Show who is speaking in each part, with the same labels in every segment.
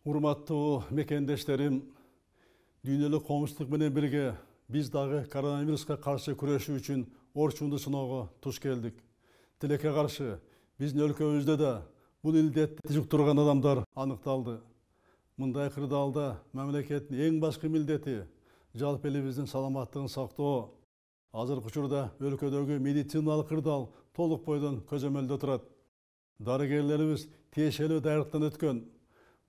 Speaker 1: Урматтуу мекендештерим, дүйнөлүк коомчулук менен бирге биз дагы коронавируска каршы күрөшүү үчүн орчунду сыноого туш келдик. Тилекке каршы биздин өлкөбүздө да бул илдетти жуктурган адамдар аныкталды. Мындай кырдаалда мамлекеттин эң башкы милдети жалпы элибиздин саламаттыгын сактоо. Азыркы учурда өлкөдөгү медициналык кырдаал толук бойдон көзөмөлдө турат. Дарыгерлерибиз тиешелүү даярдыктан өткөн.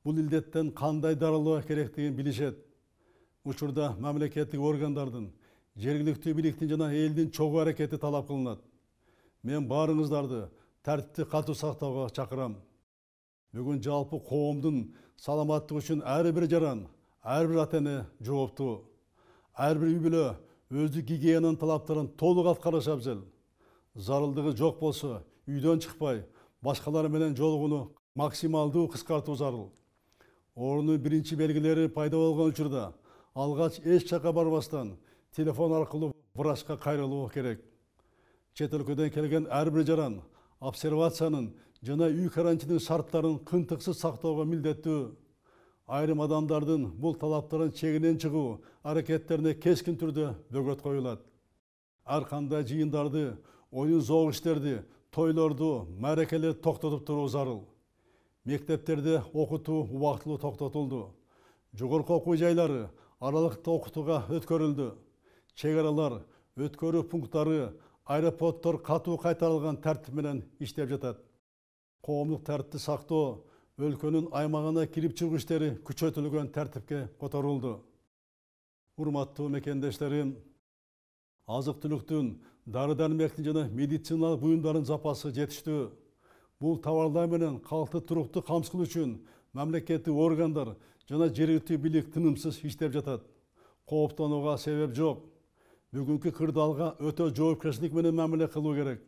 Speaker 1: Бул илдеттен кандай дарылоо керектигин билишет. Учурда мамлекеттик органдардын, жергиликтүү бийликтин жана элдин чогуу аракети талап кылынат. Мен баарыңыздарды тартипти катуу сактоого чакырам. Бүгүн жалпы коомдун саламаттыгы үчүн ар бир жаран, ар бир ата-эне жооптуу. Ар бир үй бүлө өздүк гигиенанын талаптарын толук аткарышы абзел. Зарылдыгы жок болсо, үйдөн чыкпай, башкалар менен жолугууну максималдуу кыскартуу зарыл. Оорунун биринчи белгилери пайда болгон учурда алгач эч жакка барбастан телефон аркылуу врачка кайрылуу керек. Чет өлкөдөн келген ар бир жаран обсервациянын жана үй карантинин шарттарын кынтыксыз сактоого милдеттүү. Айрым адамдардын бул талаптарын чегинен чыгуу аракеттерине кескин түрдө бөгөт коюлат. Ар кандай жыйындарды, оюн зоок иштерди, тойлорду, мааракелерди токтотуп туруу зарыл. Мектептерде окутуу убактылуу токтотулду. Жогорку окуу жайлары аралыкта окутууга өткөрүлдү. Чек аралар, өткөрүү пункттары, аэропорттор катуу кайтарылган тартип менен иштеп жатат. Коомдук тартипти сактоо, өлкөнүн аймагына кирип чыгуу иштери күчөтүлгөн тартипке которулду. Урматтуу мекендештерим, азык-түлүктүн, дары-дармектин жана медициналык буюмдардын запасы жетиштүү. Бул товарлар менен калкты туруктуу камсыз үчүн мамлекеттик органдар жана жергиликтүү бийлик тынымсыз иштеп жатат. Кооптонууга себеп жок. Бүгүнкү кырдаалга өтө жоопкерчилик менен мамиле кылуу керек.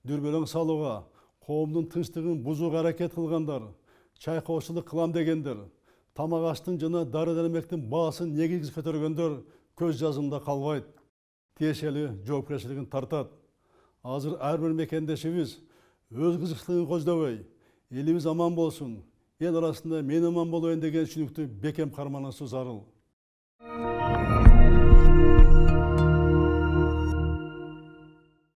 Speaker 1: Дүрбөлөң салууга, коомдун тынчтыгын бузууга аракет кылгандар, чайкоочулук кылам дегендер, тамак аштын жана дары-дармектин баасын негизсиз көтөргөндөр көз жазымда калбайт. Тиешелүү жоопкерчилигин тартат. Азыр ар бир мекендешибиз өз кызыкчылыгын көздөбөй, элибиз аман болсун, эл арасында мен аман болоюн деген түшүнүктү бекем карманысы зарыл.